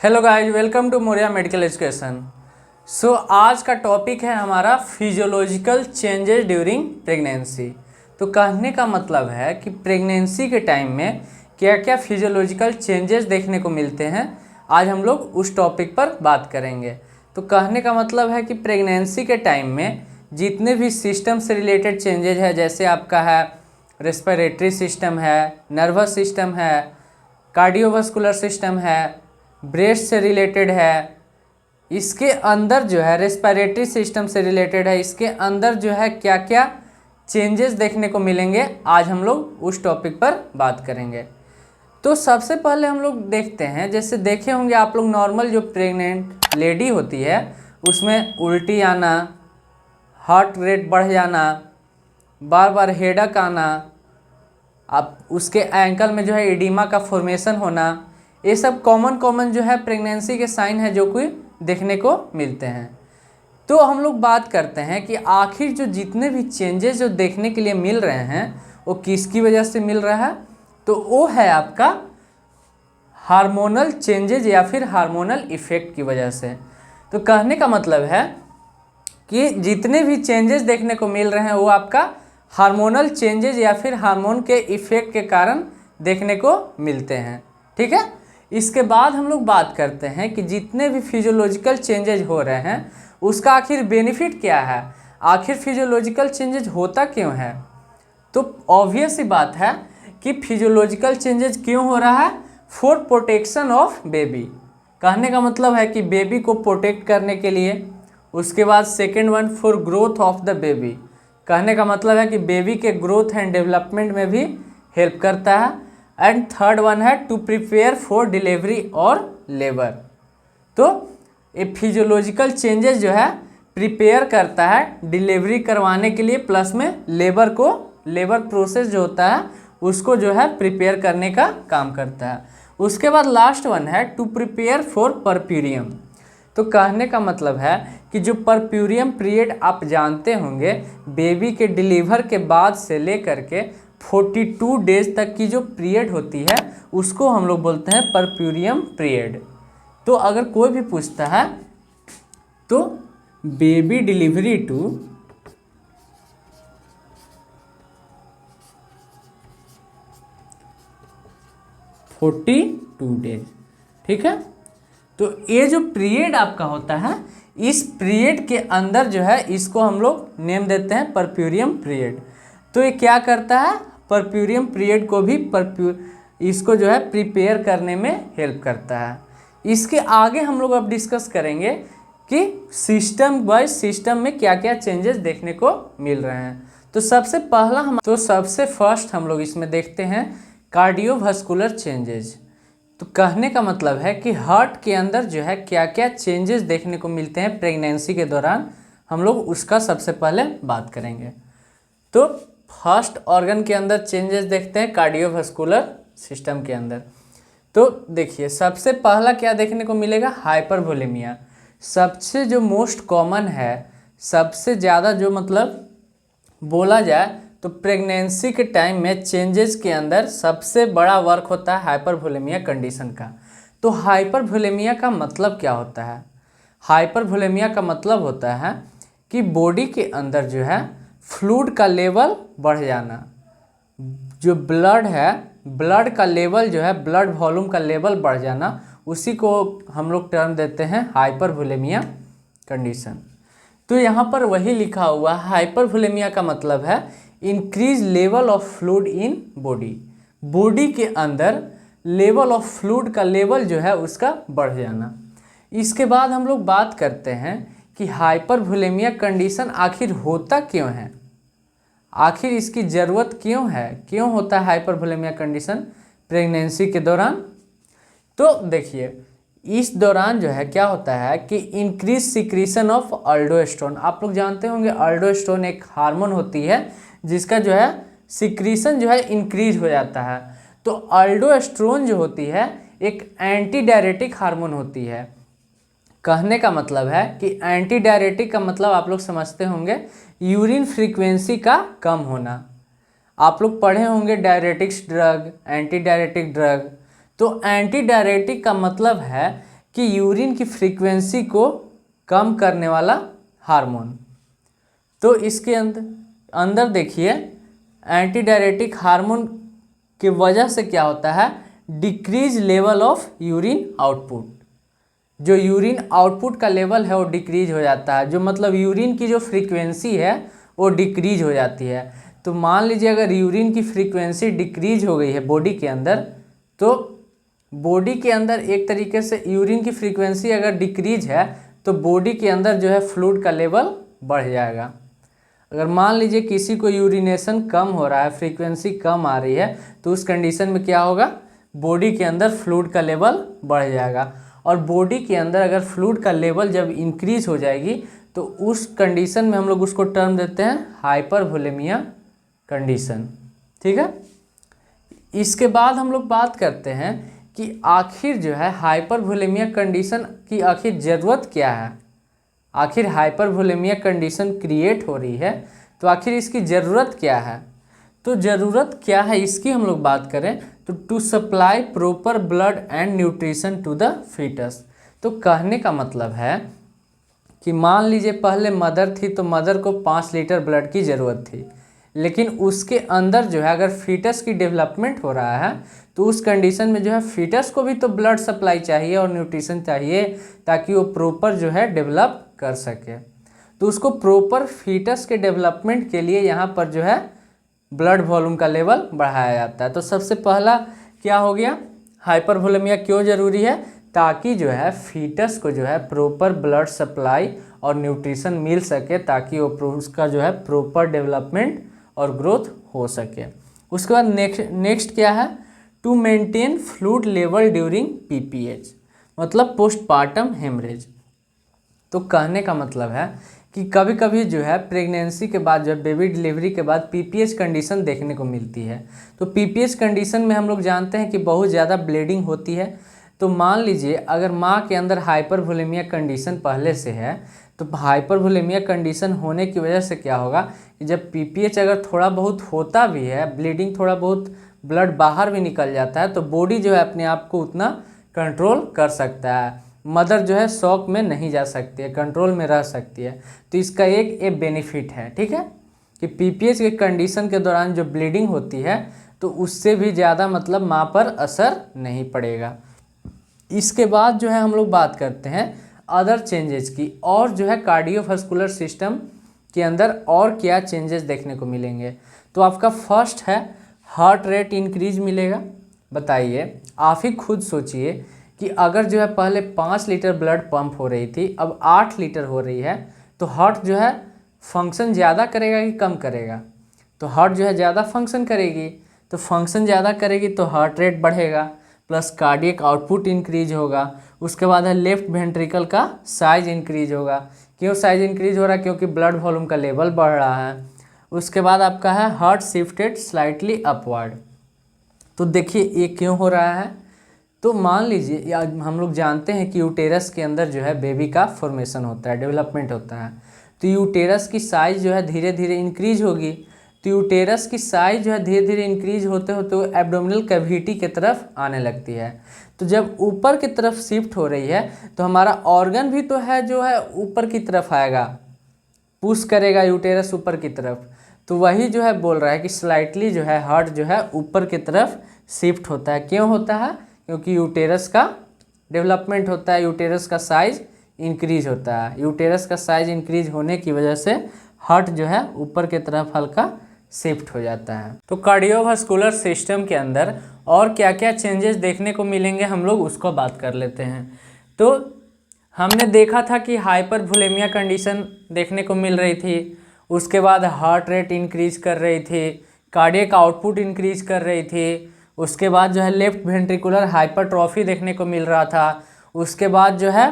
Hello guys, welcome to Moriya medical education. आज का topic है हमारा फिजियोलॉजिकल चेंजेस ड्यूरिंग प्रेगनेंसी। तो कहने का मतलब है कि प्रेगनेंसी के टाइम में क्या क्या फिजियोलॉजिकल चेंजेस देखने को मिलते हैं, आज हम लोग उस टॉपिक पर बात करेंगे। तो कहने का मतलब है कि प्रेगनेंसी के टाइम में जितने भी सिस्टम से रिलेटेड चेंजेज है, जैसे आपका है रेस्पिरेटरी सिस्टम है, नर्वस सिस्टम है, कार्डियोवास्कुलर सिस्टम है, ब्रेस्ट से रिलेटेड है, इसके अंदर जो है रेस्पिरेटरी सिस्टम से रिलेटेड है, इसके अंदर जो है क्या क्या चेंजेस देखने को मिलेंगे, आज हम लोग उस टॉपिक पर बात करेंगे। तो सबसे पहले हम लोग देखते हैं, जैसे देखे होंगे आप लोग नॉर्मल जो प्रेग्नेंट लेडी होती है उसमें उल्टी आना, हार्ट रेट बढ़ जाना, बार बार हेडक आना, आप उसके एंकल में जो है एडिमा का फॉर्मेशन होना, ये सब कॉमन जो है प्रेगनेंसी के साइन है जो कि देखने को मिलते हैं। तो हम लोग बात करते हैं कि आखिर जो जितने भी चेंजेस जो देखने के लिए मिल रहे हैं वो किसकी वजह से मिल रहा है, तो वो है आपका हार्मोनल चेंजेज या फिर हार्मोनल इफेक्ट की वजह से। तो कहने का मतलब है कि जितने भी चेंजेस देखने को मिल रहे हैं वो आपका हार्मोनल चेंजेज या फिर हार्मोन के इफेक्ट के कारण देखने को मिलते हैं। ठीक है, इसके बाद हम लोग बात करते हैं कि जितने भी फिजियोलॉजिकल चेंजेज हो रहे हैं उसका आखिर बेनिफिट क्या है, आखिर फिजियोलॉजिकल चेंजेज होता क्यों है। तो ऑब्वियस सी बात है कि फिजियोलॉजिकल चेंजेज क्यों हो रहा है, फॉर प्रोटेक्शन ऑफ बेबी। कहने का मतलब है कि बेबी को प्रोटेक्ट करने के लिए। उसके बाद second one, for growth of the baby. कहने का मतलब है कि बेबी के ग्रोथ एंड डेवलपमेंट में भी हेल्प करता है। एंड थर्ड वन है टू प्रिपेयर फॉर डिलीवरी और लेबर। तो ये फिजियोलॉजिकल चेंजेस जो है प्रिपेयर करता है डिलीवरी करवाने के लिए, प्लस में लेबर प्रोसेस जो होता है उसको जो है प्रिपेयर करने का काम करता है। उसके बाद लास्ट वन है टू प्रिपेयर फॉर परप्यूरियम। तो कहने का मतलब है कि जो परप्यूरियम पीरियड आप जानते होंगे, बेबी के डिलीवर के बाद से लेकर के 42 डेज तक की जो पीरियड होती है उसको हम लोग बोलते हैं परप्यूरियम पीरियड। तो अगर कोई भी पूछता है तो बेबी डिलीवरी टू 42 डेज, ठीक है। तो ये जो पीरियड आपका होता है, इस पीरियड के अंदर जो है इसको हम लोग नेम देते हैं परप्यूरियम पीरियड। तो ये क्या करता है, परप्यूरियम पीरियड को भी इसको जो है प्रिपेयर करने में हेल्प करता है। इसके आगे हम लोग अब डिस्कस करेंगे कि सिस्टम बाय सिस्टम में क्या क्या चेंजेस देखने को मिल रहे हैं। तो सबसे फर्स्ट हम लोग इसमें देखते हैं कार्डियोवास्कुलर चेंजेज। तो कहने का मतलब है कि हार्ट के अंदर जो है क्या क्या चेंजेस देखने को मिलते हैं प्रेगनेंसी के दौरान, हम लोग उसका सबसे पहले बात करेंगे। तो फर्स्ट ऑर्गन के अंदर चेंजेस देखते हैं कार्डियोवास्कुलर सिस्टम के अंदर। तो देखिए सबसे पहला क्या देखने को मिलेगा, हाइपरवोलेमिया। सबसे जो मोस्ट कॉमन है, सबसे ज़्यादा जो मतलब बोला जाए तो प्रेगनेंसी के टाइम में चेंजेस के अंदर सबसे बड़ा वर्क होता है हाइपरवोलेमिया कंडीशन का। तो हाइपरवोलेमिया का मतलब क्या होता है, हाइपरवोलेमिया का मतलब होता है कि बॉडी के अंदर जो है फ्लूइड का लेवल बढ़ जाना, जो ब्लड है, ब्लड का लेवल जो है, ब्लड वॉल्यूम का लेवल बढ़ जाना, उसी को हम लोग टर्म देते हैं हाइपरवोलेमिया कंडीशन। तो यहाँ पर वही लिखा हुआ है, हाइपरवोलेमिया का मतलब है increase level of fluid in body. Body के अंदर लेवल ऑफ फ्लूइड का लेवल जो है उसका बढ़ जाना। इसके बाद हम लोग बात करते हैं कि हाइपरवोलेमिया कंडीशन आखिर होता क्यों है, आखिर इसकी ज़रूरत क्यों है, क्यों होता है हाइपरवोलेमिया कंडीशन प्रेगनेंसी के दौरान। तो देखिए इस दौरान जो है क्या होता है कि इंक्रीज सिक्रीशन ऑफ अल्डोस्टेरोन। आप लोग जानते होंगे अल्डोस्टेरोन एक हार्मोन होती है जिसका जो है सिक्रीशन जो है इंक्रीज हो जाता है। तो अल्डोस्टेरोन जो होती है एक एंटी डायरेटिक हार्मोन होती है। कहने का मतलब है कि एंटी डायरेटिक का मतलब आप लोग समझते होंगे यूरिन फ्रीक्वेंसी का कम होना। आप लोग पढ़े होंगे diuretics drug, anti diuretic drug. तो एंटी डायरेटिक का मतलब है कि यूरिन की फ्रीक्वेंसी को कम करने वाला हार्मोन। तो इसके अंदर देखिए एंटी डायरेटिक हार्मोन की वजह से क्या होता है, decrease level of urine output. जो यूरिन आउटपुट का लेवल है वो डिक्रीज हो जाता है, जो मतलब यूरिन की जो फ्रीक्वेंसी है वो डिक्रीज हो जाती है। तो मान लीजिए अगर यूरिन की फ्रीक्वेंसी डिक्रीज हो गई है बॉडी के अंदर, तो बॉडी के अंदर एक तरीके से यूरिन की फ्रीक्वेंसी अगर डिक्रीज है तो बॉडी के अंदर जो है फ्लूइड का लेवल बढ़ जाएगा। अगर मान लीजिए किसी को यूरिनेशन कम हो रहा है, फ्रीक्वेंसी कम आ रही है, तो उस कंडीशन में क्या होगा, बॉडी के अंदर फ्लूइड का लेवल बढ़ जाएगा। और बॉडी के अंदर अगर फ्लूइड का लेवल जब इंक्रीज हो जाएगी तो उस कंडीशन में हम लोग उसको टर्म देते हैं हाइपरवोलेमिया कंडीशन। ठीक है, इसके बाद हम लोग बात करते हैं कि आखिर जो है हाइपरवोलेमिया कंडीशन की आखिर ज़रूरत क्या है। आखिर हाइपरवोलेमिया कंडीशन क्रिएट हो रही है तो आखिर इसकी ज़रूरत क्या है। तो ज़रूरत क्या है इसकी हम लोग बात करें तो to supply proper blood and nutrition to the foetus. तो कहने का मतलब है कि मान लीजिए पहले मदर थी तो मदर को 5 लीटर ब्लड की ज़रूरत थी, लेकिन उसके अंदर जो है अगर फीटस की डेवलपमेंट हो रहा है तो उस कंडीशन में जो है फीटस को भी तो ब्लड सप्लाई चाहिए और न्यूट्रिशन चाहिए ताकि वो प्रॉपर जो है डेवलप कर सके। तो उसको प्रॉपर फीटस के डेवलपमेंट के लिए यहाँ पर जो है ब्लड वॉल्यूम का लेवल बढ़ाया जाता है। तो सबसे पहला क्या हो गया, हाइपरवोलेमिया क्यों ज़रूरी है, ताकि जो है फीटस को जो है प्रॉपर ब्लड सप्लाई और न्यूट्रिशन मिल सके ताकि वो उसका जो है प्रॉपर डेवलपमेंट और ग्रोथ हो सके। उसके बाद नेक्स्ट क्या है, to maintain fluid level during PPH, मतलब पोस्टपार्टम हेमरेज। तो कहने का मतलब है कि कभी कभी जो है प्रेगनेंसी के बाद जो है बेबी डिलीवरी के बाद पीपीएच कंडीशन देखने को मिलती है। तो पीपीएच कंडीशन में हम लोग जानते हैं कि बहुत ज़्यादा ब्लीडिंग होती है। तो मान लीजिए अगर माँ के अंदर हाइपरवोलेमिया कंडीशन पहले से है तो हाइपरवोलेमिया कंडीशन होने की वजह से क्या होगा कि जब पीपीएच अगर थोड़ा बहुत होता भी है, ब्लीडिंग थोड़ा बहुत ब्लड बाहर भी निकल जाता है, तो बॉडी जो है अपने आप को उतना कंट्रोल कर सकता है। मदर जो है शॉक में नहीं जा सकती है, कंट्रोल में रह सकती है। तो इसका एक बेनिफिट है, ठीक है, कि पीपीएच के कंडीशन के दौरान जो ब्लीडिंग होती है तो उससे भी ज़्यादा मतलब माँ पर असर नहीं पड़ेगा। इसके बाद जो है हम लोग बात करते हैं अदर चेंजेस की, और जो है कार्डियोवास्कुलर सिस्टम के अंदर और क्या चेंजेस देखने को मिलेंगे। तो आपका फर्स्ट है हार्ट रेट इंक्रीज मिलेगा। बताइए, आप ही खुद सोचिए कि अगर जो है पहले 5 लीटर ब्लड पंप हो रही थी, अब 8 लीटर हो रही है, तो हार्ट जो है फंक्शन ज़्यादा करेगा कि कम करेगा। तो हार्ट जो है ज़्यादा फंक्शन करेगी, तो फंक्शन ज़्यादा करेगी तो हार्ट रेट बढ़ेगा, प्लस कार्डियक आउटपुट इंक्रीज होगा। उसके बाद है लेफ्ट वेंट्रिकल का साइज इंक्रीज होगा। क्यों साइज इंक्रीज हो रहा है, क्योंकि ब्लड वॉल्यूम का लेवल बढ़ रहा है। उसके बाद आपका है हार्ट शिफ्टेड स्लाइटली अपवर्ड। तो देखिए ये क्यों हो रहा है, तो मान लीजिए या हम लोग जानते हैं कि यूटेरस के अंदर जो है बेबी का फॉर्मेशन होता है, डेवलपमेंट होता है। तो यूटेरस की साइज़ जो है धीरे धीरे इंक्रीज होगी। तो यूटेरस की साइज़ जो है धीरे धीरे इंक्रीज होते होते वो एब्डोमिनल कैविटी की तरफ आने लगती है। तो जब ऊपर की तरफ शिफ्ट हो रही है तो हमारा ऑर्गन भी तो है जो है ऊपर की तरफ आएगा, पुश करेगा यूटेरस ऊपर की तरफ। तो वही जो है बोल रहा है कि स्लाइटली जो है हार्ट जो है ऊपर की तरफ शिफ्ट होता है। क्यों होता है, क्योंकि यूटेरस का डेवलपमेंट होता है, यूटेरस का साइज इंक्रीज होता है। यूटेरस का साइज इंक्रीज होने की वजह से हार्ट जो है ऊपर की तरफ हल्का शिफ्ट हो जाता है। तो कार्डियोवास्कुलर सिस्टम के अंदर और क्या क्या चेंजेस देखने को मिलेंगे हम लोग उसको बात कर लेते हैं। तो हमने देखा था कि हाइपरवोलेमिया कंडीशन देखने को मिल रही थी, उसके बाद हार्ट रेट इंक्रीज कर रही थी, कार्डियक आउटपुट इंक्रीज कर रही थी, उसके बाद जो है लेफ्ट वेंट्रिकुलर हाइपरट्रॉफी देखने को मिल रहा था। उसके बाद जो है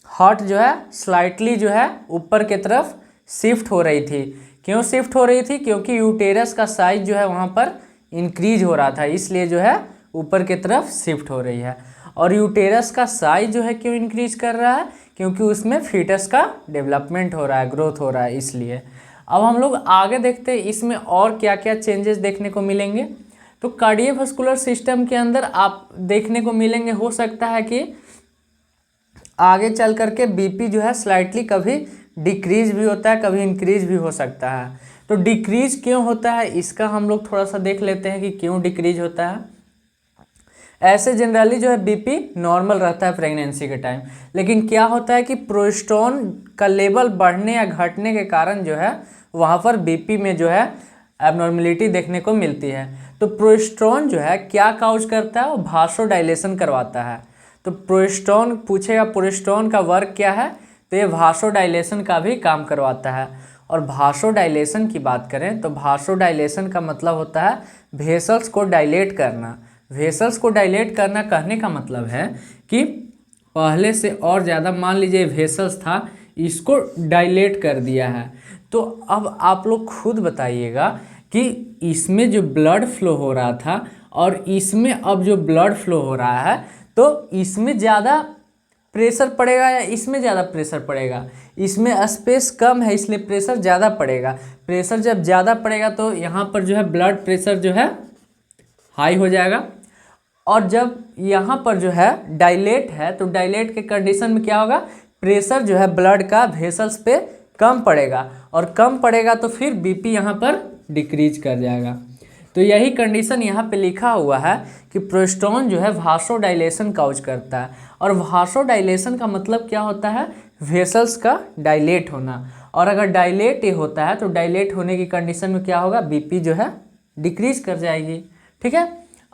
हार्ट जो है स्लाइटली जो है ऊपर की तरफ शिफ्ट हो रही थी। क्यों शिफ्ट हो रही थी, क्योंकि यूटेरस का साइज जो है वहाँ पर इंक्रीज हो रहा था, इसलिए जो है ऊपर की तरफ शिफ्ट हो रही है। और यूटेरस का साइज जो है क्यों इंक्रीज कर रहा है, क्योंकि उसमें फीटस का डेवलपमेंट हो रहा है, ग्रोथ हो रहा है, इसलिए। अब हम लोग आगे देखते हैं इसमें और क्या क्या चेंजेस देखने को मिलेंगे। तो कार्डियोवास्कुलर सिस्टम के अंदर आप देखने को मिलेंगे, हो सकता है कि आगे चल करके बीपी जो है स्लाइटली कभी डिक्रीज भी होता है, कभी इंक्रीज भी हो सकता है। तो डिक्रीज क्यों होता है इसका हम लोग थोड़ा सा देख लेते हैं कि क्यों डिक्रीज होता है। ऐसे जनरली जो है बीपी नॉर्मल रहता है प्रेगनेंसी के टाइम, लेकिन क्या होता है कि प्रोजेस्टेरोन का लेवल बढ़ने या घटने के कारण जो है वहाँ पर बीपी में जो है एबनॉर्मेलिटी देखने को मिलती है। तो प्रोजेस्टेरोन जो है क्या काउज करता है, वो भासोडाइलेशन करवाता है। तो प्रोजेस्टेरोन पूछेगा प्रोजेस्टेरोन का वर्क क्या है, तो ये भासोडाइलेशन का भी काम करवाता है। और भासोडाइलेशन की बात करें तो भासोडाइलेशन का मतलब होता है वेसल्स को डायलेट करना। वेसल्स को डायलेट करना कहने का मतलब है कि पहले से और ज़्यादा, मान लीजिए वेसल्स था, इसको डायलेट कर दिया है। तो अब आप लोग खुद बताइएगा कि इसमें जो ब्लड फ्लो हो रहा था और इसमें अब जो ब्लड फ्लो हो रहा है, तो इसमें ज़्यादा प्रेशर पड़ेगा या इसमें ज़्यादा प्रेशर पड़ेगा? इसमें स्पेस कम है इसलिए प्रेशर ज़्यादा पड़ेगा। प्रेशर जब ज़्यादा पड़ेगा तो यहाँ पर जो है ब्लड प्रेशर जो है हाई हो जाएगा। और जब यहाँ पर जो है डायलेट है तो डायलेट के कंडीशन में क्या होगा, प्रेशर जो है ब्लड का वेसल्स पे कम पड़ेगा, और कम पड़ेगा तो फिर बीपी यहाँ पर डिक्रीज कर जाएगा। तो यही कंडीशन यहाँ पे लिखा हुआ है कि प्रोजेस्टेरोन जो है वासोडाइलेशन काउज करता है। और वासोडाइलेशन का मतलब क्या होता है, वेसल्स का डायलेट होना। और अगर डायलेट ये होता है तो डायलेट होने की कंडीशन में क्या होगा, बीपी जो है डिक्रीज कर जाएगी। ठीक है,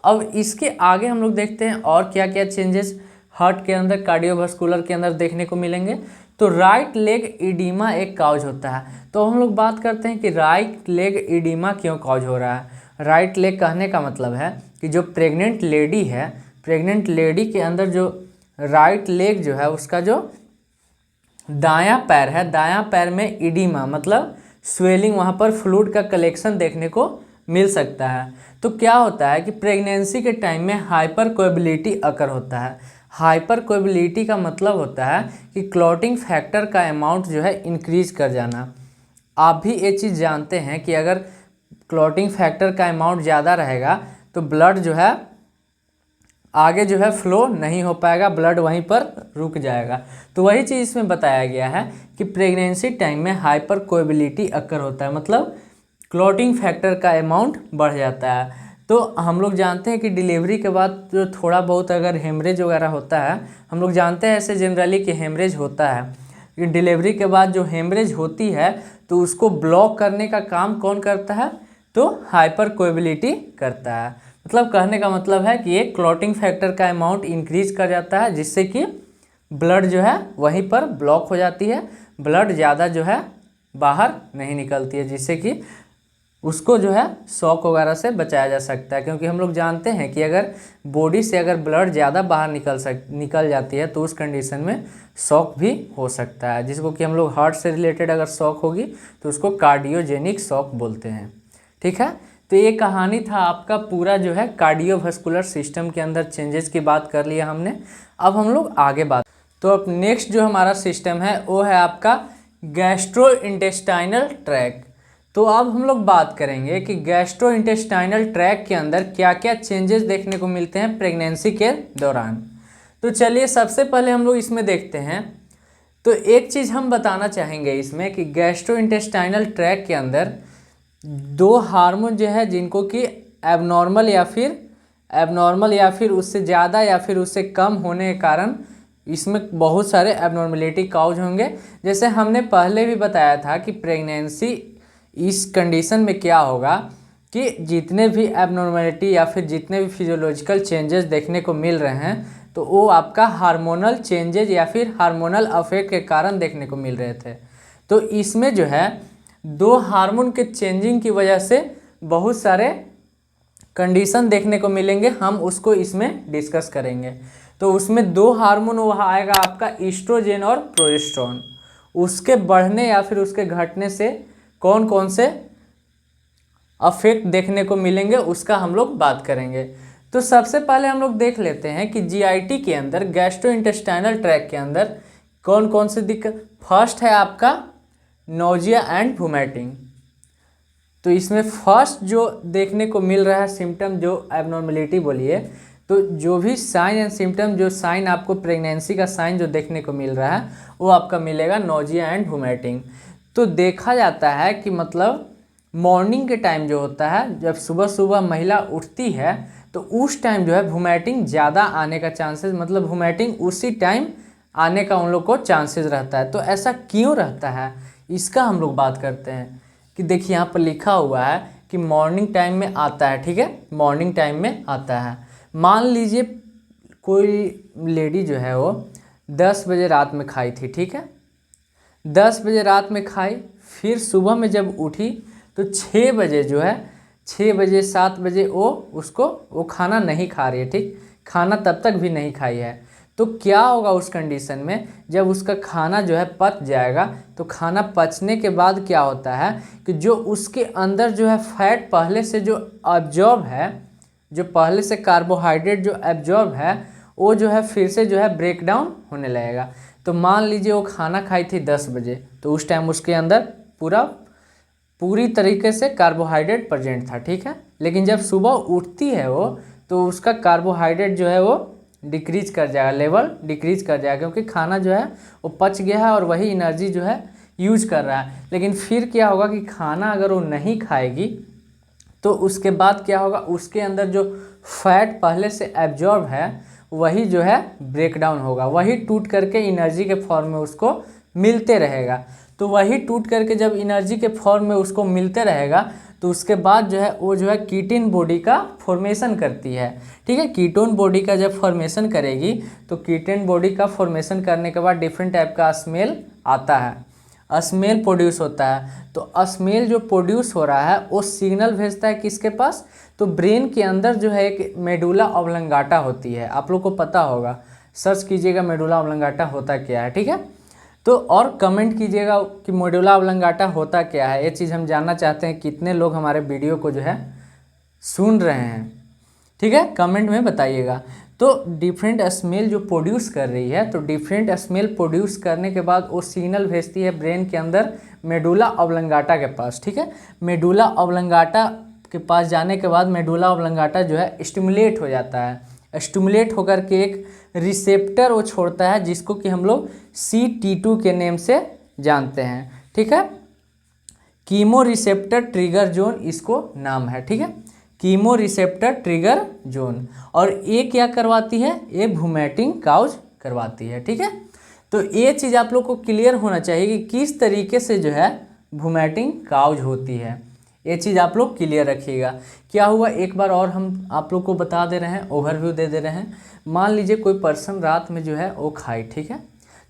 अब इसके आगे हम लोग देखते हैं और क्या क्या चेंजेस हार्ट के अंदर, कार्डियोवास्कुलर के अंदर देखने को मिलेंगे। तो राइट लेग इडीमा एक काउज होता है। तो हम लोग बात करते हैं कि राइट लेग इडीमा क्यों काउज हो रहा है। राइट लेग कहने का मतलब है कि जो प्रेग्नेंट लेडी है, प्रेग्नेंट लेडी के अंदर जो राइट लेग जो है उसका जो दायां पैर है, दायां पैर में इडीमा मतलब स्वेलिंग, वहाँ पर फ्लूइड का कलेक्शन देखने को मिल सकता है। तो क्या होता है कि प्रेगनेंसी के टाइम में हाइपर कोएबिलिटी अकर होता है। हाइपर कोएबिलिटी का मतलब होता है कि क्लॉटिंग फैक्टर का अमाउंट जो है इंक्रीज कर जाना। आप भी ये चीज़ जानते हैं कि अगर क्लॉटिंग फैक्टर का अमाउंट ज़्यादा रहेगा तो ब्लड जो है आगे जो है फ्लो नहीं हो पाएगा, ब्लड वहीं पर रुक जाएगा। तो वही चीज़ इसमें बताया गया है कि प्रेगनेंसी टाइम में हाइपर कोएबिलिटी अकर होता है, मतलब क्लॉटिंग फैक्टर का अमाउंट बढ़ जाता है। तो हम लोग जानते हैं कि डिलीवरी के बाद जो थोड़ा बहुत अगर हेमरेज वगैरह होता है, हम लोग जानते हैं ऐसे जनरली कि हेमरेज होता है, कि डिलीवरी के बाद जो हेमरेज होती है तो उसको ब्लॉक करने का काम कौन करता है, तो हाइपर कोएबिलिटी करता है। मतलब कहने का मतलब है कि एक क्लॉटिंग फैक्टर का अमाउंट इंक्रीज कर जाता है, जिससे कि ब्लड जो है वहीं पर ब्लॉक हो जाती है, ब्लड ज़्यादा जो है बाहर नहीं निकलती है, जिससे कि उसको जो है शॉक वगैरह से बचाया जा सकता है। क्योंकि हम लोग जानते हैं कि अगर बॉडी से अगर ब्लड ज़्यादा बाहर निकल जाती है तो उस कंडीशन में शॉक भी हो सकता है, जिसको कि हम लोग हार्ट से रिलेटेड अगर शॉक होगी तो उसको कार्डियोजेनिक शॉक बोलते हैं। ठीक है, तो ये कहानी था आपका पूरा जो है कार्डियोवास्कुलर सिस्टम के अंदर चेंजेस की बात कर लिया हमने। अब हम लोग आगे बात, तो अब नेक्स्ट जो हमारा सिस्टम है वो है आपका गैस्ट्रोइंटेस्टाइनल ट्रैक्ट। तो अब हम लोग बात करेंगे कि गैस्ट्रोइंटेस्टाइनल ट्रैक्ट के अंदर क्या क्या चेंजेस देखने को मिलते हैं प्रेगनेंसी के दौरान। तो चलिए सबसे पहले हम लोग इसमें देखते हैं। तो एक चीज़ हम बताना चाहेंगे इसमें कि गैस्ट्रोइंटेस्टाइनल ट्रैक्ट के अंदर दो हार्मोन जो है जिनको कि एबनॉर्मल या फिर उससे ज़्यादा या फिर उससे कम होने के कारण इसमें बहुत सारे एबनॉर्मेलिटी काउज होंगे। जैसे हमने पहले भी बताया था कि प्रेगनेंसी इस कंडीशन में क्या होगा कि जितने भी एबनॉर्मेलिटी या फिर जितने भी फिजियोलॉजिकल चेंजेस देखने को मिल रहे हैं तो वो आपका हार्मोनल चेंजेज या फिर हार्मोनल अफेक्ट के कारण देखने को मिल रहे थे। तो इसमें जो है दो हार्मोन के चेंजिंग की वजह से बहुत सारे कंडीशन देखने को मिलेंगे, हम उसको इसमें डिस्कस करेंगे। तो उसमें दो हार्मोन वो आएगा आपका ईस्ट्रोजेन और प्रोजेस्टेरोन। उसके बढ़ने या फिर उसके घटने से कौन कौन से अफेक्ट देखने को मिलेंगे उसका हम लोग बात करेंगे। तो सबसे पहले हम लोग देख लेते हैं कि जीआईटी के अंदर, गैस्ट्रोइंटेस्टाइनल ट्रैक्ट के अंदर कौन कौन से दिक्कत। फर्स्ट है आपका नोजिया एंड वोमिटिंग। तो इसमें फर्स्ट जो देखने को मिल रहा है सिम्टम, जो एबनॉर्मेलिटी बोलिए, तो जो भी साइन एंड सिम्टम, जो साइन आपको प्रेगनेंसी का साइन जो देखने को मिल रहा है वो आपका मिलेगा नोजिया एंड वोमिटिंग। तो देखा जाता है कि मतलब मॉर्निंग के टाइम जो होता है, जब सुबह सुबह महिला उठती है तो उस टाइम जो है वोमिटिंग ज़्यादा आने का चांसेस, मतलब वोमिटिंग उसी टाइम आने का उन लोग को चांसेस रहता है। तो ऐसा क्यों रहता है, इसका हम लोग बात करते हैं। कि देखिए यहाँ पर लिखा हुआ है कि मॉर्निंग टाइम में आता है, ठीक है, मॉर्निंग टाइम में आता है। मान लीजिए कोई लेडी जो है वो 10 बजे रात में खाई थी, ठीक है, 10 बजे रात में खाई, फिर सुबह में जब उठी तो 6 बजे जो है, 6 बजे 7 बजे वो खाना नहीं खा रही है, ठीक, खाना तब तक भी नहीं खाई है। तो क्या होगा उस कंडीशन में, जब उसका खाना जो है पच जाएगा, तो खाना पचने के बाद क्या होता है कि जो उसके अंदर जो है फैट पहले से जो एब्जॉर्ब है, जो पहले से कार्बोहाइड्रेट जो एब्जॉर्ब है, वो जो है फिर से जो है ब्रेक डाउन होने लगेगा। तो मान लीजिए वो खाना खाई थी 10 बजे, तो उस टाइम उसके अंदर पूरी तरीके से कार्बोहाइड्रेट प्रेजेंट था, ठीक है। लेकिन जब सुबह उठती है वो, तो उसका कार्बोहाइड्रेट जो है वो डिक्रीज कर जाएगा, लेवल डिक्रीज कर जाएगा, क्योंकि खाना जो है वो पच गया है और वही एनर्जी जो है यूज कर रहा है। लेकिन फिर क्या होगा कि खाना अगर वो नहीं खाएगी तो उसके बाद क्या होगा, उसके अंदर जो फैट पहले से एब्जॉर्ब है वही जो है ब्रेक डाउन होगा, वही टूट करके एनर्जी के फॉर्म में उसको मिलते रहेगा। तो वही टूट करके जब एनर्जी के फॉर्म में उसको मिलते रहेगा, तो उसके बाद जो है वो जो है कीटोन बॉडी का फॉर्मेशन करती है, ठीक है। कीटोन बॉडी का जब फॉर्मेशन करेगी, तो कीटोन बॉडी का फॉर्मेशन करने के बाद डिफरेंट टाइप का स्मेल आता है, स्मेल प्रोड्यूस होता है। तो स्मेल जो प्रोड्यूस हो रहा है वो सिग्नल भेजता है किसके पास, तो ब्रेन के अंदर जो है एक मेडुला ऑब्लंगाटा होती है, आप लोग को पता होगा, सर्च कीजिएगा मेडुला ऑब्लंगाटा होता क्या है, ठीक है। तो और कमेंट कीजिएगा कि मेडुला ऑब्लंगाटा होता क्या है, ये चीज़ हम जानना चाहते हैं, कितने लोग हमारे वीडियो को जो है सुन रहे हैं, ठीक है, कमेंट में बताइएगा। तो डिफरेंट स्मेल जो प्रोड्यूस कर रही है, तो डिफरेंट स्मेल प्रोड्यूस करने के बाद वो सिग्नल भेजती है ब्रेन के अंदर मेडुला ऑब्लंगाटा के पास, ठीक है। मेडुला ऑब्लंगाटा के पास जाने के बाद मेडुला ऑब्लंगाटा जो है स्टिमुलेट हो जाता है, स्टिमुलेट होकर के एक रिसेप्टर वो छोड़ता है, जिसको कि हम लोग CT2 के नेम से जानते हैं, ठीक है, कीमो रिसेप्टर ट्रिगर जोन इसको नाम है, ठीक है, कीमो रिसेप्टर ट्रिगर जोन। और ये क्या करवाती है, ये वोमिटिंग काउज करवाती है, ठीक है। तो ये चीज़ आप लोग को क्लियर होना चाहिए कि किस तरीके से जो है वोमिटिंग काउज होती है, ये चीज़ आप लोग क्लियर रखिएगा। क्या हुआ, एक बार और हम आप लोग को बता दे रहे हैं, ओवरव्यू दे दे रहे हैं। मान लीजिए कोई पर्सन रात में जो है वो खाई, ठीक है,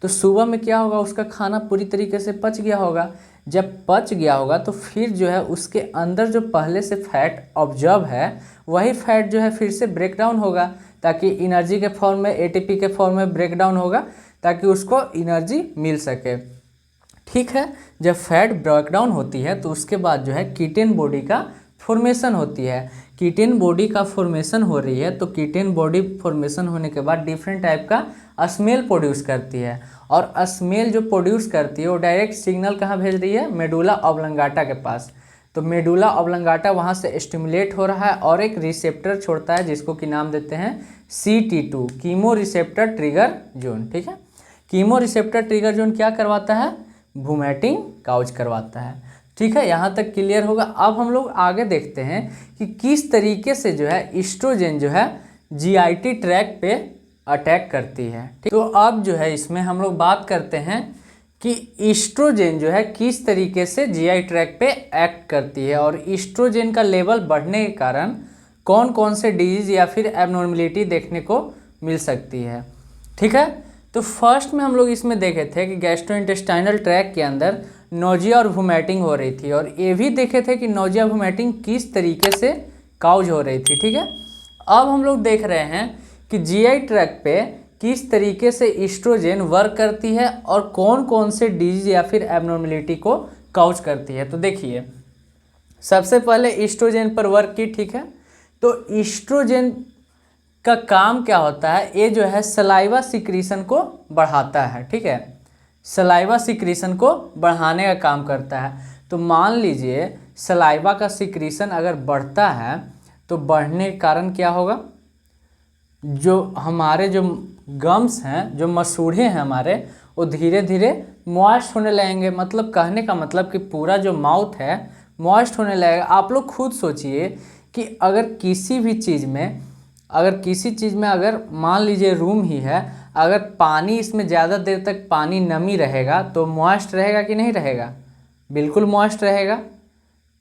तो सुबह में क्या होगा, उसका खाना पूरी तरीके से पच गया होगा। जब पच गया होगा तो फिर जो है उसके अंदर जो पहले से फैट ऑब्जर्व है, वही फैट जो है फिर से ब्रेक डाउन होगा, ताकि एनर्जी के फॉर्म में, ATP के फॉर्म में ब्रेक डाउन होगा, ताकि उसको एनर्जी मिल सके, ठीक है। जब फैट ब्रेक डाउन होती है तो उसके बाद जो है कीटोन बॉडी का फॉर्मेशन होती है, कीटोन बॉडी का फॉर्मेशन हो रही है, तो कीटोन बॉडी फॉर्मेशन होने के बाद डिफरेंट टाइप का स्मेल प्रोड्यूस करती है, और स्मेल जो प्रोड्यूस करती है वो डायरेक्ट सिग्नल कहाँ भेज रही है, मेडुला ऑब्लंगाटा के पास। तो मेडुला ऑब्लंगाटा वहाँ से स्टिमुलेट हो रहा है और एक रिसेप्टर छोड़ता है, जिसको कि नाम देते हैं CT2, chemo receptor trigger zone, ठीक है। कीमो रिसेप्टर ट्रिगर जोन क्या करवाता है, वोमिटिंग काउज करवाता है, ठीक है। यहाँ तक क्लियर होगा। अब हम लोग आगे देखते हैं कि किस तरीके से जो है ईस्ट्रोजन जो है GIT ट्रैक पे अटैक करती है, ठीक। तो अब जो है इसमें हम लोग बात करते हैं कि ईस्ट्रोजन जो है किस तरीके से GI ट्रैक पे एक्ट करती है, और ईस्ट्रोजन का लेवल बढ़ने के कारण कौन कौन से डिजीज या फिर एबनॉर्मलिटी देखने को मिल सकती है, ठीक है। तो फर्स्ट में हम लोग इसमें देखे थे कि गैस्ट्रोइंटेस्टाइनल ट्रैक के अंदर नोजिया और वोमिटिंग हो रही थी, और ये भी देखे थे कि नोजिया वोमिटिंग किस तरीके से काउज हो रही थी, ठीक है। अब हम लोग देख रहे हैं कि GI ट्रैक पे किस तरीके से ईस्ट्रोजन वर्क करती है और कौन कौन से डिजीज या फिर एबनॉर्मलिटी को काउज करती है। तो देखिए, सबसे पहले ईस्ट्रोजन पर वर्क की, ठीक है। तो ईस्ट्रोजन का काम क्या होता है, ये जो है सलाइवा सिक्रीशन को बढ़ाता है, ठीक है, सलाइवा सिक्रीशन को बढ़ाने का काम करता है। तो मान लीजिए सलाइवा का सिक्रीशन अगर बढ़ता है, तो बढ़ने के कारण क्या होगा, जो हमारे जो गम्स हैं, जो मसूड़े हैं हमारे, वो धीरे धीरे मॉइस्ट होने लगेंगे। मतलब कहने का मतलब कि पूरा जो माउथ है मॉइस्ट होने लगेगा। आप लोग खुद सोचिए कि अगर किसी भी चीज़ में, अगर मान लीजिए रूम ही है, अगर पानी इसमें ज़्यादा देर तक पानी नमी रहेगा तो मॉइस्ट रहेगा कि नहीं रहेगा? बिल्कुल मॉइस्ट रहेगा।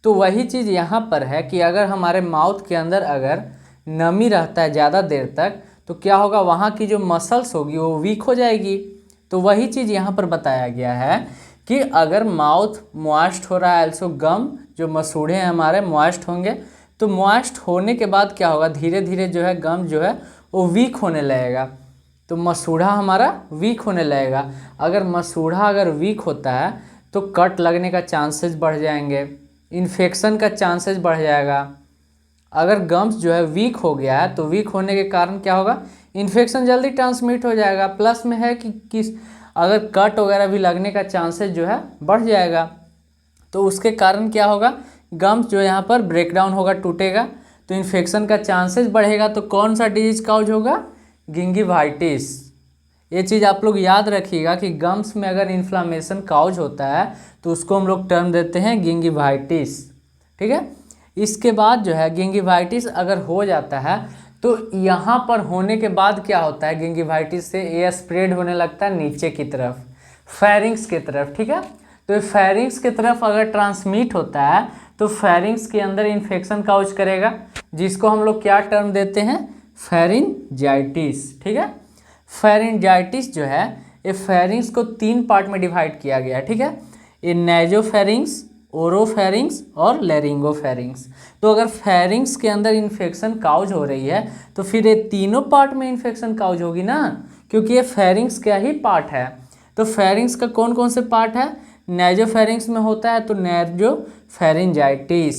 तो वही चीज़ यहाँ पर है कि अगर हमारे माउथ के अंदर अगर नमी रहता है ज़्यादा देर तक तो क्या होगा, वहाँ की जो मसल्स होगी वो वीक हो जाएगी। तो वही चीज़ यहाँ पर बताया गया है कि अगर माउथ मॉइस्ट हो रहा है, एल्सो गम जो मसूड़े हैं हमारे मॉइस्ट होंगे, तो मॉइस्ट होने के बाद क्या होगा, धीरे धीरे जो है गम जो है वो वीक होने लगेगा। तो मसूड़ा हमारा वीक होने लगेगा। अगर मसूड़ा अगर वीक होता है तो कट लगने का चांसेस बढ़ जाएंगे, इन्फेक्शन का चांसेस बढ़ जाएगा। अगर गम्स जो है वीक हो गया है तो वीक होने के कारण क्या होगा, इन्फेक्शन जल्दी ट्रांसमिट हो जाएगा। प्लस में है कि किस अगर कट वगैरह भी लगने का चांसेस जो है बढ़ जाएगा। तो उसके कारण क्या होगा, गम्स जो यहाँ पर ब्रेकडाउन होगा, टूटेगा, तो इन्फेक्शन का चांसेस बढ़ेगा। तो कौन सा डिजीज काउज होगा, गिंगिवाइटिस। ये चीज़ आप लोग याद रखिएगा कि गम्स में अगर इन्फ्लामेशन काउज होता है तो उसको हम लोग टर्म देते हैं गिंगिवाइटिस। ठीक है। इसके बाद जो है गिंगिवाइटिस अगर हो जाता है तो यहाँ पर होने के बाद क्या होता है, गिंगिवाइटिस से एयर स्प्रेड होने लगता है नीचे की तरफ, फेरिंग्स की तरफ। ठीक है। तो फेरिंग्स की तरफ अगर ट्रांसमिट होता है तो फेरिंग्स के अंदर इन्फेक्शन काउज करेगा, जिसको हम लोग क्या टर्म देते हैं, फेरिंजाइटिस। ठीक है। फेरिंजाइटिस जो है ये फेरिंग्स को 3 पार्ट में डिवाइड किया गया है। ठीक है। ये नेजोफेरिंग्स, ओरोफेरिंग्स और लैरिंगोफेरिंग्स। तो अगर फेरिंग्स के अंदर इन्फेक्शन काउज हो रही है तो फिर ये तीनों पार्ट में इन्फेक्शन काउज होगी ना, क्योंकि ये फेरिंग्स का ही पार्ट है। तो फेरिंग्स का कौन कौन से पार्ट है, नेजोफेरिंग्स में होता है तो नेजोफेरिंजाइटिस,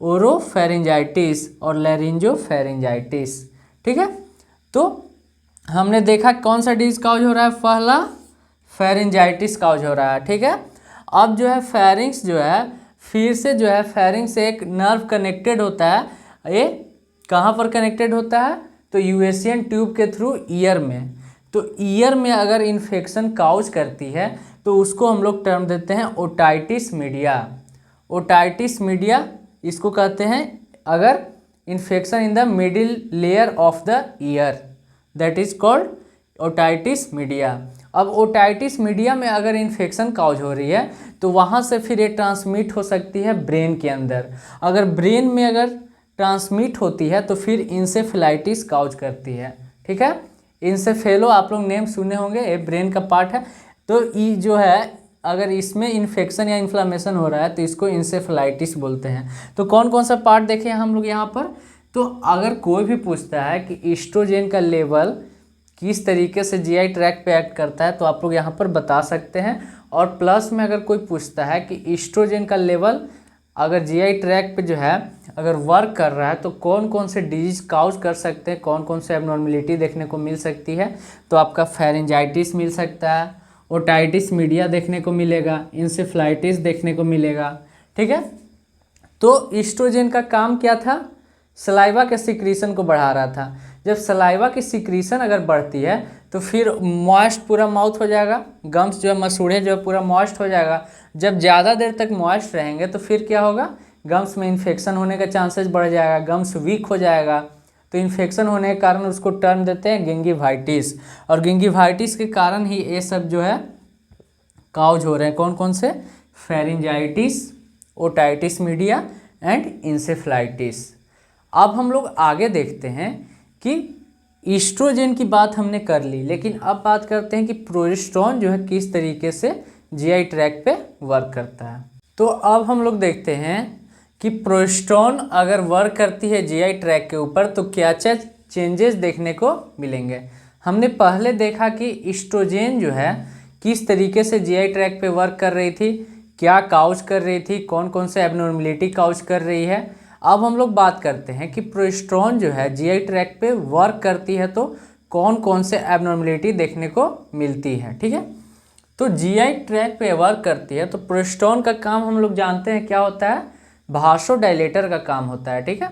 ओरोफेरिंजाइटिस और लैरिंजोफेरिंजाइटिस। ठीक है। तो हमने देखा कौन सा डिजीज काउज हो रहा है, पहला फेरिंजाइटिस काउज हो रहा है। ठीक है। अब जो है फेरिंग्स जो है, फिर से जो है फेरिंग्स से एक नर्व कनेक्टेड होता है। ये कहाँ पर कनेक्टेड होता है, तो यूएसियन ट्यूब के थ्रू ईयर में। तो ईयर में अगर इन्फेक्शन काउज करती है तो उसको हम लोग टर्म देते हैं ओटाइटिस मीडिया। ओटाइटिस मीडिया इसको कहते हैं अगर infection in the middle layer of the year, that is called otitis media. अब ओटाइटिस मीडिया में अगर इन्फेक्शन काउज हो रही है तो वहाँ से फिर ये ट्रांसमिट हो सकती है ब्रेन के अंदर। अगर ब्रेन में अगर ट्रांसमिट होती है तो फिर इंसेफेलाइटिस काउज करती है। ठीक है। इंसेफेलो आप लोग नेम सुने होंगे, ये ब्रेन का पार्ट है। तो ये जो है अगर इसमें इन्फेक्शन या इन्फ्लामेशन हो रहा है तो इसको इंसेफेलाइटिस बोलते हैं। तो कौन कौन सा पार्ट देखें हम लोग यहाँ पर, तो अगर कोई भी पूछता है कि ईस्ट्रोजन का लेवल किस तरीके से जीआई ट्रैक्ट पे एक्ट करता है तो आप लोग यहाँ पर बता सकते हैं। और प्लस में अगर कोई पूछता है कि ईस्ट्रोजन का लेवल अगर जीआई ट्रैक्ट पे जो है अगर वर्क कर रहा है तो कौन कौन से डिजीज काउज कर सकते हैं, कौन कौन से एबनॉर्मेलिटी देखने को मिल सकती है, तो आपका फेरिंजाइटिस मिल सकता है, ओटाइटिस मीडिया देखने को मिलेगा, इंसेफ्लाइटिस देखने को मिलेगा। ठीक है। तो ईस्ट्रोजन का काम क्या था, सलाइवा के सिक्रीशन को बढ़ा रहा था। जब सलाइवा की सिक्रीशन अगर बढ़ती है तो फिर मॉइस्ट पूरा माउथ हो जाएगा, गम्स जो है मसूड़े जो है पूरा मॉइस्ट हो जाएगा। जब ज़्यादा देर तक मॉइस्ट रहेंगे तो फिर क्या होगा, गम्स में इन्फेक्शन होने का चांसेस बढ़ जाएगा, गम्स वीक हो जाएगा। तो इन्फेक्शन होने के कारण उसको टर्म देते हैं गिंगिवाइटिस। और गिंगिवाइटिस के कारण ही ये सब जो है काउज हो रहे हैं। कौन कौन से, pharyngitis, otitis media and encephalitis. अब हम लोग आगे देखते हैं कि ईस्ट्रोजन की बात हमने कर ली, लेकिन अब बात करते हैं कि प्रोजेस्टेरोन जो है किस तरीके से जीआई ट्रैक्ट पे वर्क करता है। तो अब हम लोग देखते हैं कि प्रोजेस्टेरोन अगर वर्क करती है जीआई ट्रैक्ट के ऊपर तो क्या क्या चेंजेस देखने को मिलेंगे। हमने पहले देखा कि ईस्ट्रोजन जो है किस तरीके से जीआई ट्रैक्ट पे वर्क कर रही थी, क्या काउज कर रही थी, कौन कौन से एबनॉर्मेलिटी काउज कर रही है। अब हम लोग बात करते हैं कि प्रोजेस्टेरोन जो है जीआई ट्रैक्ट पे वर्क करती है तो कौन कौन से एबनॉर्मेलिटी देखने को मिलती है। ठीक है। तो जीआई ट्रैक्ट पे वर्क करती है तो प्रोजेस्टेरोन का काम हम लोग जानते हैं क्या होता है, भासोडाइलेटर का काम होता है। ठीक है।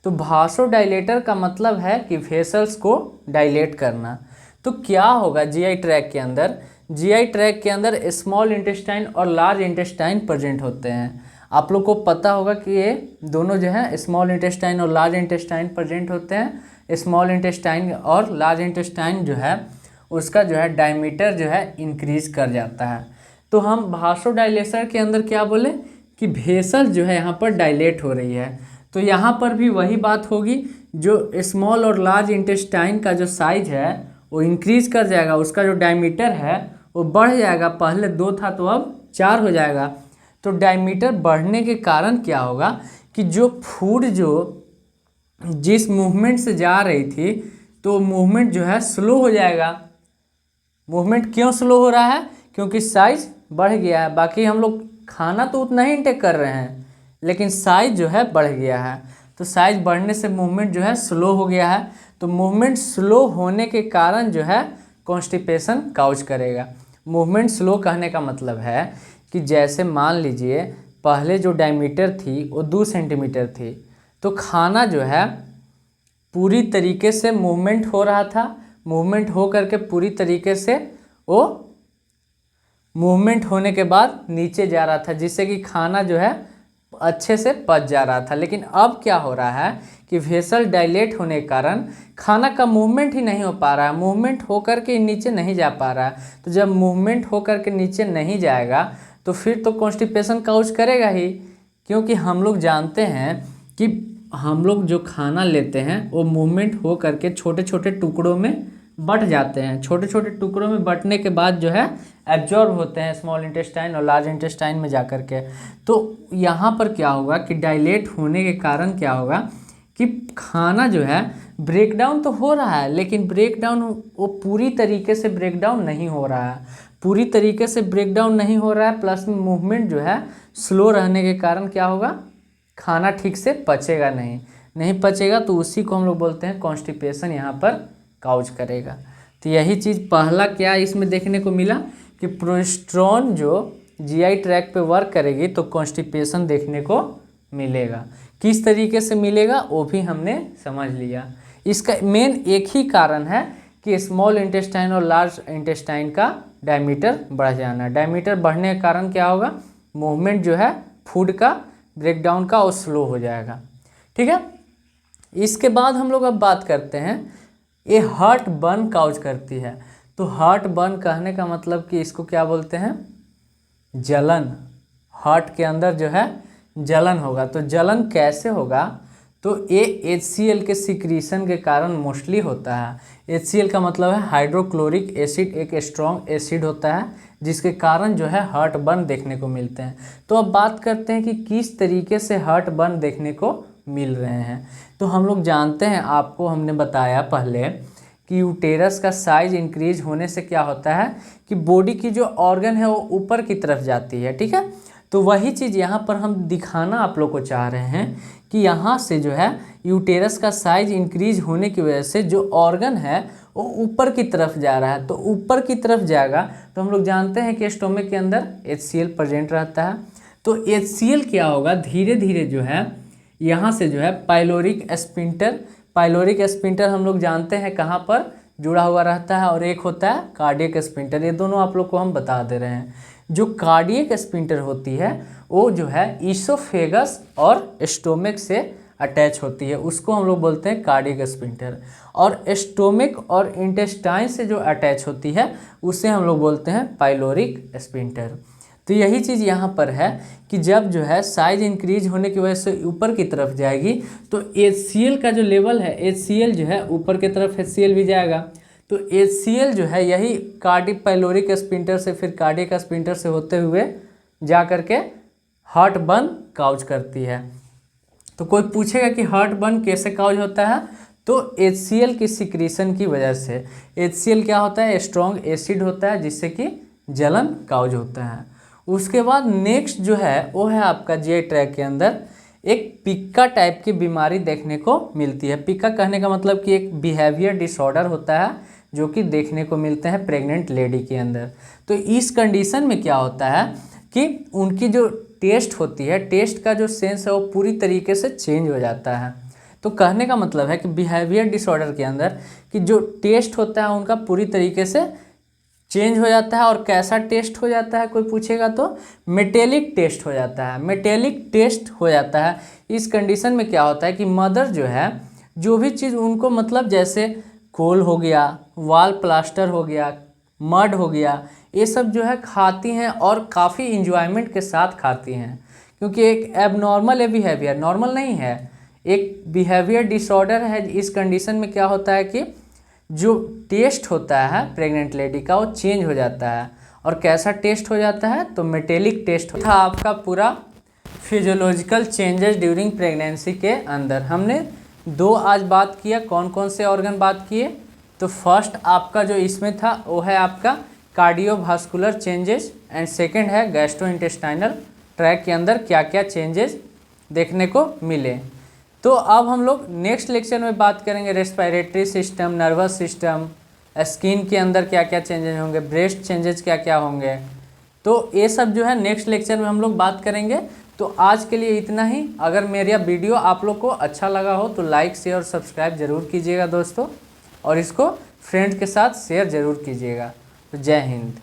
तो भासोडाइलेटर का मतलब है कि वेसल्स को डायलेट करना। तो क्या होगा जीआई ट्रैक्ट के अंदर, जीआई ट्रैक्ट के अंदर स्मॉल इंटेस्टाइन और लार्ज इंटेस्टाइन प्रेजेंट होते हैं। आप लोग को पता होगा कि ये दोनों जो है स्मॉल इंटेस्टाइन और लार्ज इंटेस्टाइन प्रेजेंट होते हैं। स्मॉल इंटेस्टाइन और लार्ज इंटेस्टाइन जो है उसका जो है डायमीटर जो है इंक्रीज कर जाता है। तो हम भासोडाइलेशन के अंदर क्या बोले कि वेसल जो है यहाँ पर डायलेट हो रही है। तो यहाँ पर भी वही बात होगी, जो स्मॉल और लार्ज इंटेस्टाइन का जो साइज है वो इंक्रीज कर जाएगा, उसका जो डायमीटर है वो बढ़ जाएगा। पहले 2 था तो अब 4 हो जाएगा। तो डायमीटर बढ़ने के कारण क्या होगा कि जो फूड जो जिस मूवमेंट से जा रही थी तो मूवमेंट जो है स्लो हो जाएगा। मूवमेंट क्यों स्लो हो रहा है? क्योंकि साइज बढ़ गया है। बाकी हम लोग खाना तो उतना ही इंटेक कर रहे हैं, लेकिन साइज जो है बढ़ गया है। तो साइज बढ़ने से मूवमेंट जो है स्लो हो गया है। तो मूवमेंट स्लो होने के कारण जो है कॉन्स्टिपेशन काउज करेगा। मूवमेंट स्लो कहने का मतलब है कि जैसे मान लीजिए पहले जो डायमीटर थी वो 2 सेंटीमीटर थी, तो खाना जो है पूरी तरीके से मूवमेंट हो रहा था, मूवमेंट हो करके पूरी तरीके से वो मूवमेंट होने के बाद नीचे जा रहा था, जिससे कि खाना जो है अच्छे से पच जा रहा था। लेकिन अब क्या हो रहा है कि वेसल डायलेट होने के कारण खाना का मूवमेंट ही नहीं हो पा रहा है, मूवमेंट हो करके नीचे नहीं जा पा रहा है। तो जब मूवमेंट हो करके नीचे नहीं जाएगा तो फिर तो कॉन्स्टिपेशन काउज करेगा ही। क्योंकि हम लोग जानते हैं कि हम लोग जो खाना लेते हैं वो मूवमेंट हो करके छोटे छोटे टुकड़ों में बट जाते हैं। छोटे छोटे टुकड़ों में बटने के बाद जो है एब्जॉर्ब होते हैं स्मॉल इंटेस्टाइन और लार्ज इंटेस्टाइन में जा कर के। तो यहाँ पर क्या होगा कि डायलेट होने के कारण क्या होगा कि खाना जो है ब्रेकडाउन तो हो रहा है, लेकिन ब्रेकडाउन वो पूरी तरीके से ब्रेकडाउन नहीं हो रहा है। पूरी तरीके से ब्रेकडाउन नहीं हो रहा है, प्लस मूवमेंट जो है स्लो रहने के कारण क्या होगा, खाना ठीक से पचेगा नहीं पचेगा। तो उसी को हम लोग बोलते हैं कॉन्स्टिपेशन यहाँ पर काउज करेगा। तो यही चीज़ पहला क्या इसमें देखने को मिला कि प्रोजेस्टेरोन जो जीआई ट्रैक्ट पे वर्क करेगी तो कॉन्स्टिपेशन देखने को मिलेगा। किस तरीके से मिलेगा वो भी हमने समझ लिया। इसका मेन एक ही कारण है कि स्मॉल इंटेस्टाइन और लार्ज इंटेस्टाइन का डायमीटर बढ़ जाना। डायमीटर बढ़ने के कारण क्या होगा, मूवमेंट जो है फूड का ब्रेकडाउन का वो स्लो हो जाएगा। ठीक है, इसके बाद हम लोग अब बात करते हैं ये हार्ट बर्न काउज करती है। तो हार्ट बर्न कहने का मतलब कि इसको क्या बोलते हैं, जलन। हार्ट के अंदर जो है जलन होगा। तो जलन कैसे होगा, तो ये HCl के सिक्रीशन के कारण मोस्टली होता है। HCl का मतलब है हाइड्रोक्लोरिक एसिड, एक स्ट्रॉन्ग एसिड होता है जिसके कारण जो है हार्ट बर्न देखने को मिलते हैं। तो अब बात करते हैं कि किस तरीके से हार्ट बर्न देखने को मिल रहे हैं। तो हम लोग जानते हैं, आपको हमने बताया पहले कि यूटेरस का साइज इंक्रीज होने से क्या होता है कि बॉडी की जो ऑर्गन है वो ऊपर की तरफ जाती है। ठीक है, तो वही चीज़ यहाँ पर हम दिखाना आप लोग को चाह रहे हैं कि यहाँ से जो है यूटेरस का साइज इंक्रीज होने की वजह से जो ऑर्गन है वो ऊपर की तरफ जा रहा है। तो ऊपर की तरफ जाएगा तो हम लोग जानते हैं कि स्टोमक के अंदर HCl प्रेजेंट रहता है। तो HCl क्या होगा, धीरे धीरे जो है यहाँ से जो है पाइलोरिक स्पिंटर हम लोग जानते हैं कहाँ पर जुड़ा हुआ रहता है, और एक होता है कार्डियक स्पिंटर। ये दोनों आप लोग को हम बता दे रहे हैं। जो कार्डियक स्पिंटर होती है वो जो है ईसोफेगस और स्टोमक से अटैच होती है, उसको हम लोग बोलते हैं कार्डियक स्पिंटर। और स्टोमक और इंटेस्टाइन से जो अटैच होती है उसे हम लोग बोलते हैं पाइलोरिक स्पिंटर। तो यही चीज़ यहाँ पर है कि जब जो है साइज इंक्रीज होने की वजह से ऊपर की तरफ जाएगी तो HCl का जो लेवल है, HCl जो है ऊपर की तरफ HCl भी जाएगा। तो HCl जो है यही कार्डिक पाइलोरिक स्पिंटर से फिर कार्डियक स्पिंटर से होते हुए जा करके हार्ट बर्न काउज करती है। तो कोई पूछेगा कि हार्ट बर्न कैसे काउज होता है, तो HCl की सिक्रीशन की वजह से। HCl क्या होता है, स्ट्रॉन्ग एसिड होता है जिससे कि जलन काउज होता है। उसके बाद नेक्स्ट जो है वो है आपका जीआई ट्रैक्ट के अंदर एक पिक्का टाइप की बीमारी देखने को मिलती है। पिक्का कहने का मतलब कि एक बिहेवियर डिसऑर्डर होता है जो कि देखने को मिलते हैं प्रेग्नेंट लेडी के अंदर। तो इस कंडीशन में क्या होता है कि उनकी जो टेस्ट होती है, टेस्ट का जो सेंस है वो पूरी तरीके से चेंज हो जाता है। तो कहने का मतलब है कि बिहेवियर डिसऑर्डर के अंदर कि जो टेस्ट होता है उनका पूरी तरीके से चेंज हो जाता है। और कैसा टेस्ट हो जाता है, कोई पूछेगा तो मेटेलिक टेस्ट हो जाता है। मेटेलिक टेस्ट हो जाता है। इस कंडीशन में क्या होता है कि मदर जो है जो भी चीज़ उनको मतलब जैसे कोल हो गया, वॉल प्लास्टर हो गया, मड हो गया, ये सब जो है खाती हैं और काफ़ी इंजॉयमेंट के साथ खाती हैं, क्योंकि एक एबनॉर्मल बिहेवियर, नॉर्मल नहीं है, एक बिहेवियर डिसऑर्डर है। इस कंडीशन में क्या होता है कि जो टेस्ट होता है प्रेग्नेंट लेडी का वो चेंज हो जाता है। और कैसा टेस्ट हो जाता है, तो मेटेलिक टेस्ट था आपका पूरा फिजियोलॉजिकल चेंजेस ड्यूरिंग प्रेगनेंसी के अंदर। हमने दो आज बात किया, कौन कौन से ऑर्गन बात किए, तो फर्स्ट आपका जो इसमें था वो है आपका कार्डियोवास्कुलर चेंजेस, एंड सेकंड है गैस्ट्रोइंटेस्टाइनल ट्रैक के अंदर क्या क्या चेंजेस देखने को मिले। तो अब हम लोग नेक्स्ट लेक्चर में बात करेंगे respiratory system, nervous system, skin के अंदर क्या क्या चेंजेस होंगे, ब्रेस्ट चेंजेस क्या क्या होंगे, तो ये सब जो है नेक्स्ट लेक्चर में हम लोग बात करेंगे। तो आज के लिए इतना ही। अगर मेरा वीडियो आप लोग को अच्छा लगा हो तो लाइक शेयर और सब्सक्राइब जरूर कीजिएगा दोस्तों, और इसको फ्रेंड के साथ शेयर जरूर कीजिएगा। तो जय हिंद।